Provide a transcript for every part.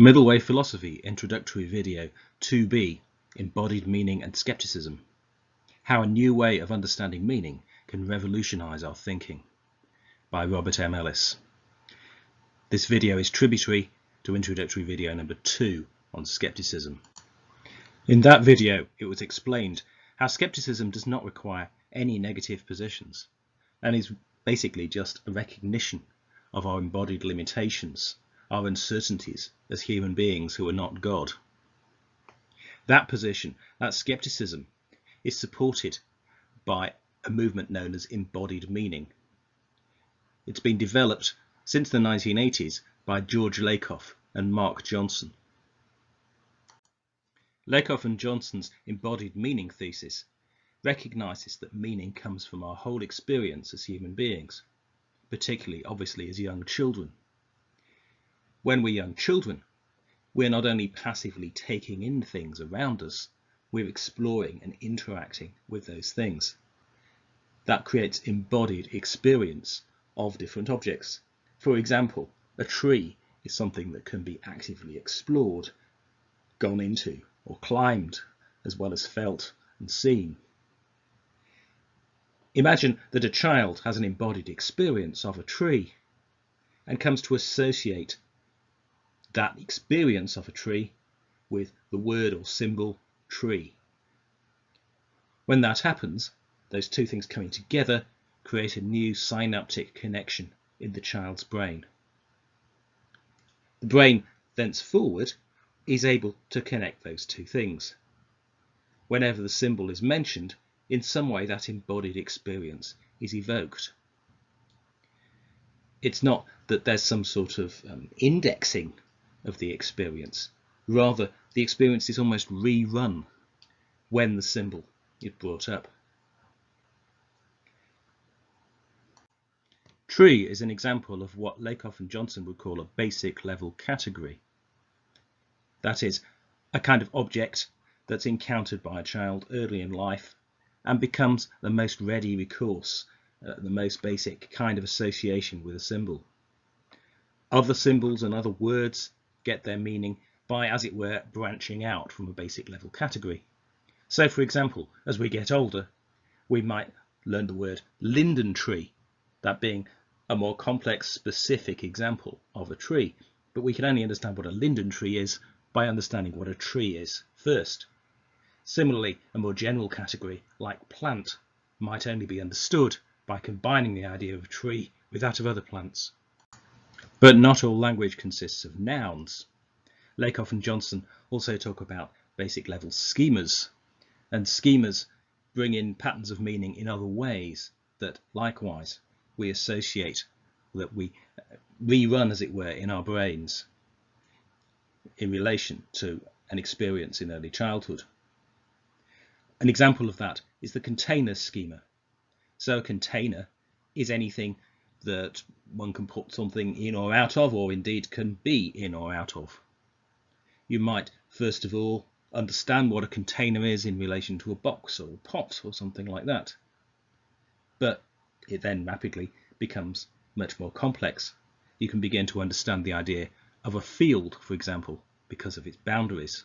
Middle Way Philosophy Introductory Video 2B, Embodied Meaning and Skepticism. How a New Way of Understanding Meaning Can Revolutionize Our Thinking, by Robert M. Ellis. This video is tributary to introductory video number 2 on skepticism. In that video, it was explained how skepticism does not require any negative positions and is basically just a recognition of our embodied limitations, our uncertainties as human beings who are not God. That position, that skepticism, is supported by a movement known as embodied meaning. It's been developed since the 1980s by George Lakoff and Mark Johnson. Lakoff and Johnson's embodied meaning thesis recognizes that meaning comes from our whole experience as human beings, particularly obviously as young children. When we're young children, we're not only passively taking in things around us, we're exploring and interacting with those things. That creates embodied experience of different objects. For example, a tree is something that can be actively explored, gone into, or climbed, as well as felt and seen. Imagine that a child has an embodied experience of a tree and comes to associate that experience of a tree with the word or symbol tree. When that happens, those two things coming together create a new synaptic connection in the child's brain. The brain thenceforward is able to connect those two things. Whenever the symbol is mentioned, in some way that embodied experience is evoked. It's not that there's some sort of indexing of the experience. Rather, the experience is almost rerun when the symbol is brought up. Tree is an example of what Lakoff and Johnson would call a basic level category. That is, a kind of object that's encountered by a child early in life and becomes the most ready recourse, the most basic kind of association with a symbol. Other symbols and other words get their meaning by, as it were, branching out from a basic level category. So, for example, as we get older, we might learn the word linden tree, that being a more complex, specific example of a tree. But we can only understand what a linden tree is by understanding what a tree is first. Similarly, a more general category, like plant, might only be understood by combining the idea of a tree with that of other plants. But not all language consists of nouns. Lakoff and Johnson also talk about basic level schemas, and schemas bring in patterns of meaning in other ways that likewise we associate, that we rerun, as it were, in our brains in relation to an experience in early childhood. An example of that is the container schema. So a container is anything that one can put something in or out of, or indeed can be in or out of. You might first of all understand what a container is in relation to a box or a pot or something like that. But it then rapidly becomes much more complex. You can begin to understand the idea of a field, for example, because of its boundaries.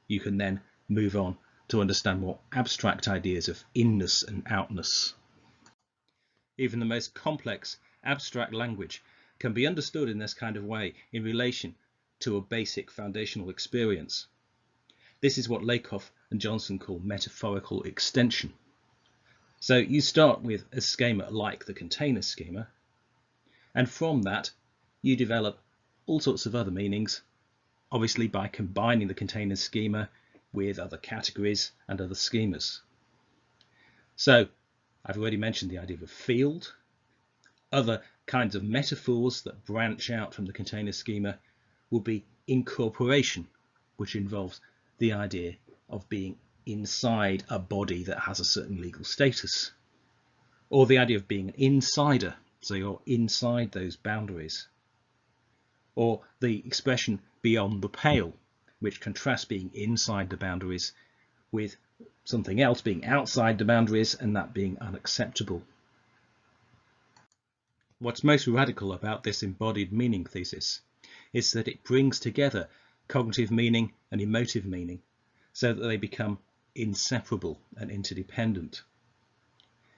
You can then move on to understand more abstract ideas of inness and outness. Even the most complex abstract language can be understood in this kind of way in relation to a basic foundational experience. This is what Lakoff and Johnson call metaphorical extension. So you start with a schema like the container schema, and from that you develop all sorts of other meanings, obviously by combining the container schema with other categories and other schemas. So I've already mentioned the idea of a field. Other kinds of metaphors that branch out from the container schema will be incorporation, which involves the idea of being inside a body that has a certain legal status, or the idea of being an insider, so you're inside those boundaries, or the expression beyond the pale, which contrasts being inside the boundaries with something else being outside the boundaries and that being unacceptable. What's most radical about this embodied meaning thesis is that it brings together cognitive meaning and emotive meaning so that they become inseparable and interdependent.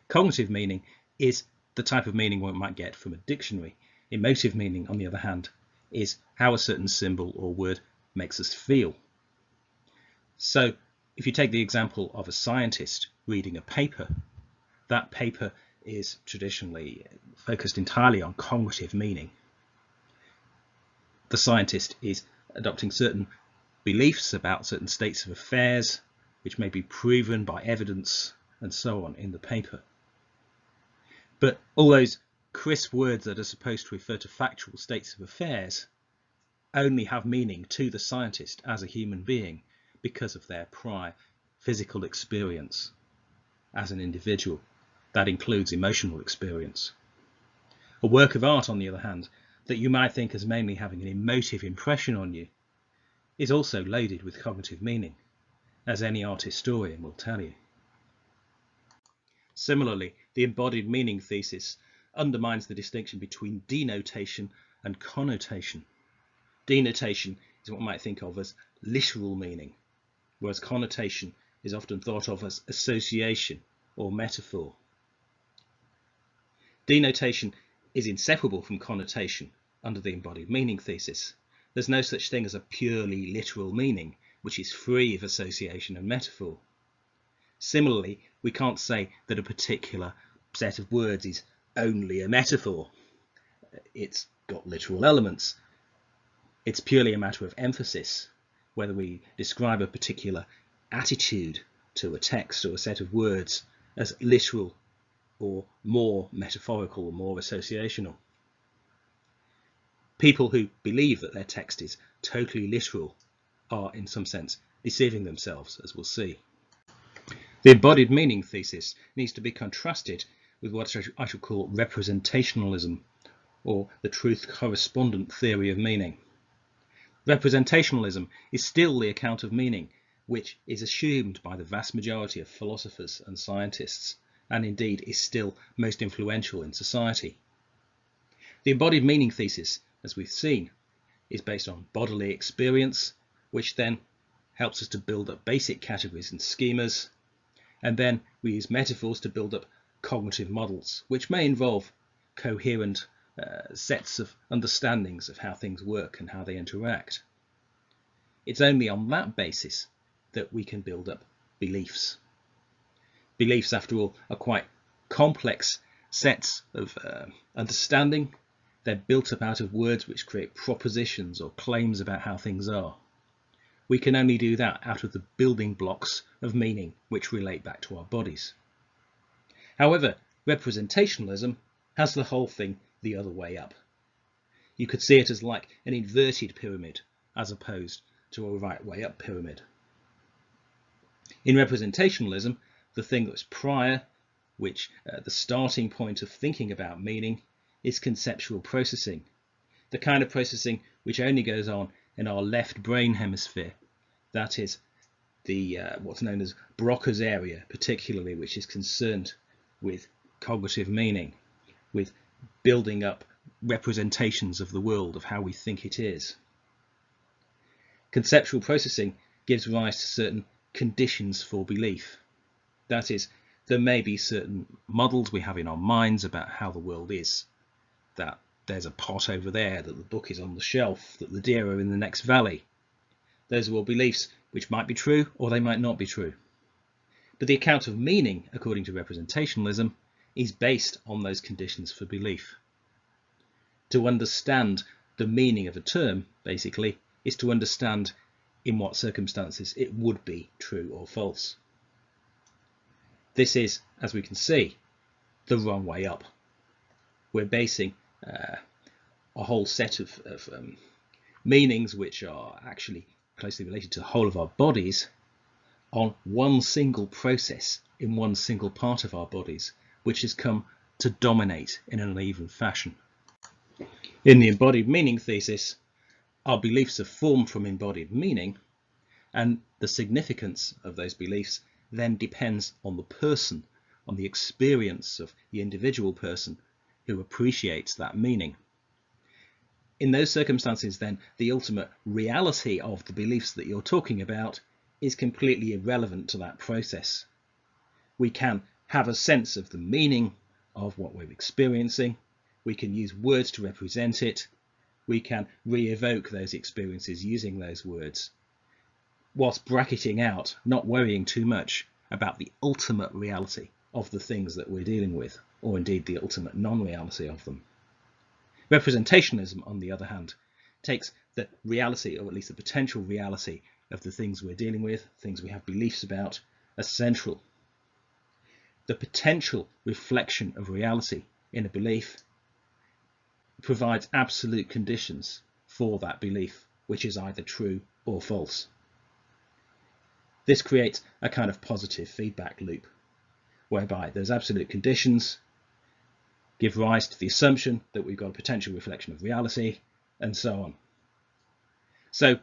Cognitive meaning is the type of meaning one might get from a dictionary. Emotive meaning, on the other hand, is how a certain symbol or word makes us feel. So if you take the example of a scientist reading a paper, that paper is traditionally focused entirely on cognitive meaning. The scientist is adopting certain beliefs about certain states of affairs, which may be proven by evidence and so on in the paper. But all those crisp words that are supposed to refer to factual states of affairs only have meaning to the scientist as a human being because of their prior physical experience as an individual. That includes emotional experience. A work of art, on the other hand, that you might think as mainly having an emotive impression on you is also loaded with cognitive meaning, as any art historian will tell you. Similarly, the embodied meaning thesis undermines the distinction between denotation and connotation. Denotation is what one might think of as literal meaning, whereas connotation is often thought of as association or metaphor. Denotation is inseparable from connotation under the embodied meaning thesis. There's no such thing as a purely literal meaning, which is free of association and metaphor. Similarly, we can't say that a particular set of words is only a metaphor. It's got literal elements. It's purely a matter of emphasis, whether we describe a particular attitude to a text or a set of words as literal or more metaphorical or more associational. People who believe that their text is totally literal are, in some sense, deceiving themselves, as we'll see. The embodied meaning thesis needs to be contrasted with what I should call representationalism, or the truth correspondent theory of meaning. Representationalism is still the account of meaning which is assumed by the vast majority of philosophers and scientists, and indeed is still most influential in society. The embodied meaning thesis, as we've seen, is based on bodily experience, which then helps us to build up basic categories and schemas, and then we use metaphors to build up cognitive models, which may involve coherent sets of understandings of how things work and how they interact. It's only on that basis that we can build up beliefs. Beliefs, after all, are quite complex sets of understanding. They're built up out of words which create propositions or claims about how things are. We can only do that out of the building blocks of meaning which relate back to our bodies. However, representationalism has the whole thing the other way up. You could see it as like an inverted pyramid as opposed to a right way up pyramid. In representationalism, the thing that's prior, which the starting point of thinking about meaning, is conceptual processing, the kind of processing which only goes on in our left brain hemisphere. That is the what's known as Broca's area, particularly, which is concerned with cognitive meaning, with building up representations of the world, of how we think it is. Conceptual processing gives rise to certain conditions for belief. That is, there may be certain models we have in our minds about how the world is, that there's a pot over there, that the book is on the shelf, that the deer are in the next valley. Those are all beliefs which might be true or they might not be true. But the account of meaning, according to representationalism, is based on those conditions for belief. To understand the meaning of a term, basically, is to understand in what circumstances it would be true or false. This is, as we can see, the wrong way up. We're basing a whole set of meanings which are actually closely related to the whole of our bodies on one single process in one single part of our bodies, which has come to dominate in an uneven fashion. In the embodied meaning thesis, our beliefs are formed from embodied meaning, and the significance of those beliefs then depends on the person, on the experience of the individual person who appreciates that meaning. In those circumstances, then, the ultimate reality of the beliefs that you're talking about is completely irrelevant to that process. We can have a sense of the meaning of what we're experiencing. We can use words to represent it. We can re-evoke those experiences using those words, whilst bracketing out, not worrying too much about the ultimate reality of the things that we're dealing with, or indeed the ultimate non-reality of them. Representationalism, on the other hand, takes the reality, or at least the potential reality, of the things we're dealing with, things we have beliefs about, as central. The potential reflection of reality in a belief provides absolute conditions for that belief, which is either true or false. This creates a kind of positive feedback loop, whereby those absolute conditions give rise to the assumption that we've got a potential reflection of reality, and so on. So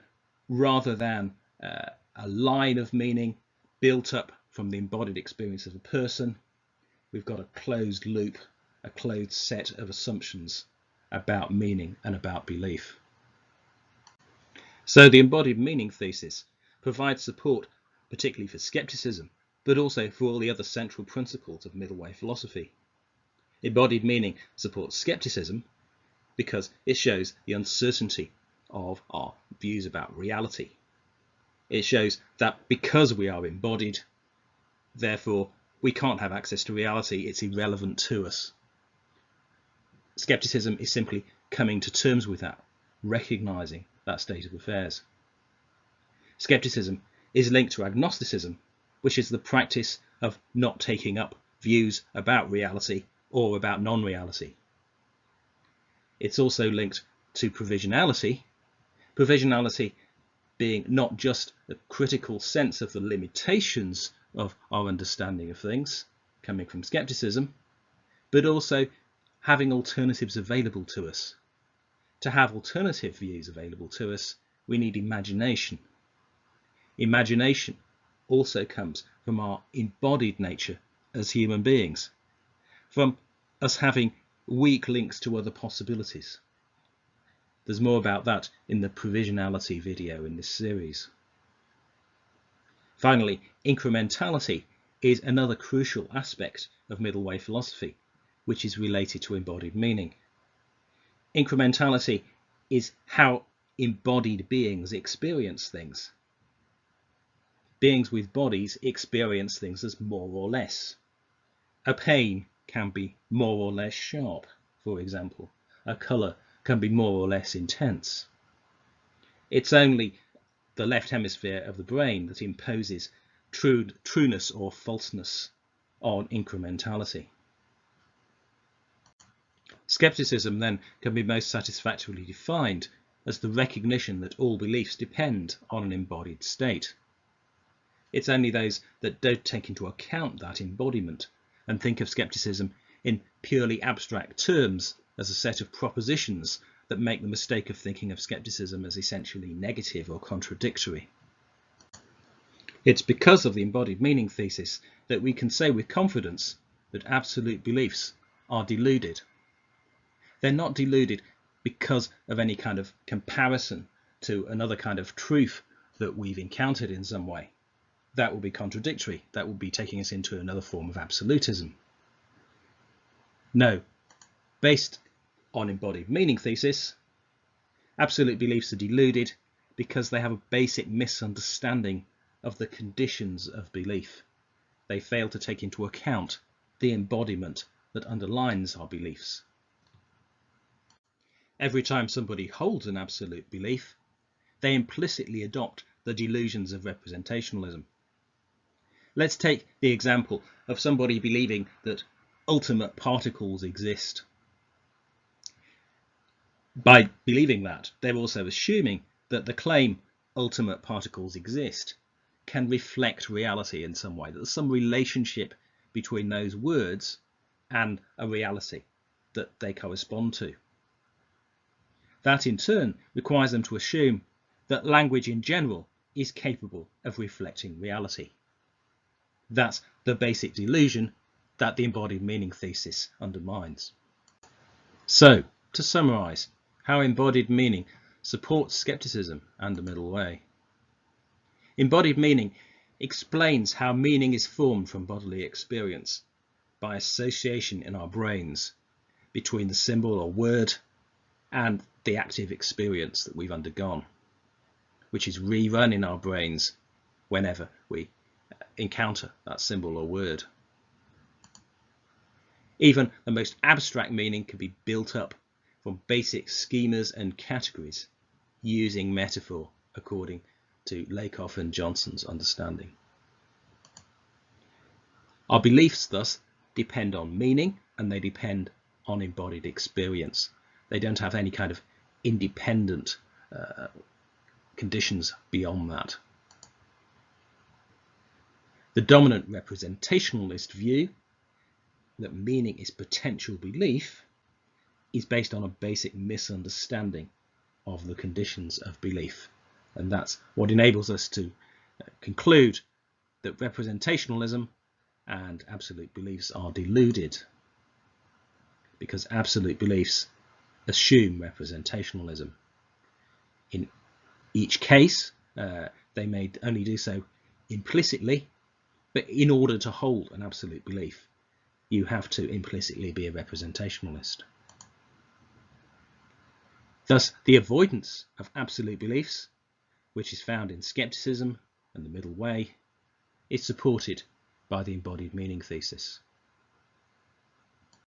rather than a line of meaning built up from the embodied experience of a person, we've got a closed loop, a closed set of assumptions about meaning and about belief. So the embodied meaning thesis provides support particularly for skepticism, but also for all the other central principles of middle way philosophy. Embodied meaning supports skepticism because it shows the uncertainty of our views about reality. It shows that because we are embodied, therefore we can't have access to reality, it's irrelevant to us. Skepticism is simply coming to terms with that, recognizing that state of affairs. Skepticism is linked to agnosticism, which is the practice of not taking up views about reality or about non-reality. It's also linked to provisionality, provisionality being not just a critical sense of the limitations of our understanding of things, coming from skepticism, but also having alternatives available to us. To have alternative views available to us, we need imagination. Imagination also comes from our embodied nature as human beings, from us having weak links to other possibilities. There's more about that in the provisionality video in this series. Finally, incrementality is another crucial aspect of middle way philosophy, which is related to embodied meaning. Incrementality is how embodied beings experience things. Beings with bodies experience things as more or less. A pain can be more or less sharp, for example. A colour can be more or less intense. It's only the left hemisphere of the brain that imposes trueness or falseness on incrementality. Skepticism then can be most satisfactorily defined as the recognition that all beliefs depend on an embodied state. It's only those that don't take into account that embodiment and think of skepticism in purely abstract terms as a set of propositions that make the mistake of thinking of skepticism as essentially negative or contradictory. It's because of the embodied meaning thesis that we can say with confidence that absolute beliefs are deluded. They're not deluded because of any kind of comparison to another kind of truth that we've encountered in some way. That will be contradictory. That will be taking us into another form of absolutism. No, based on embodied meaning thesis, absolute beliefs are deluded because they have a basic misunderstanding of the conditions of belief. They fail to take into account the embodiment that underlines our beliefs. Every time somebody holds an absolute belief, they implicitly adopt the delusions of representationalism. Let's take the example of somebody believing that ultimate particles exist. By believing that, they're also assuming that the claim ultimate particles exist can reflect reality in some way, that there's some relationship between those words and a reality that they correspond to. That in turn requires them to assume that language in general is capable of reflecting reality. That's the basic delusion that the embodied meaning thesis undermines. So, to summarise, How embodied meaning supports skepticism and the middle way. Embodied meaning explains how meaning is formed from bodily experience by association in our brains between the symbol or word and the active experience that we've undergone, which is rerun in our brains whenever we encounter that symbol or word. Even the most abstract meaning can be built up from basic schemas and categories using metaphor according to Lakoff and Johnson's understanding. Our beliefs thus depend on meaning, and they depend on embodied experience. They don't have any kind of independent conditions beyond that. The dominant representationalist view that meaning is potential belief is based on a basic misunderstanding of the conditions of belief, and that's what enables us to conclude that representationalism and absolute beliefs are deluded, because absolute beliefs assume representationalism. In each case, they may only do so implicitly, but in order to hold an absolute belief, you have to implicitly be a representationalist. Thus, the avoidance of absolute beliefs, which is found in skepticism and the middle way, is supported by the embodied meaning thesis.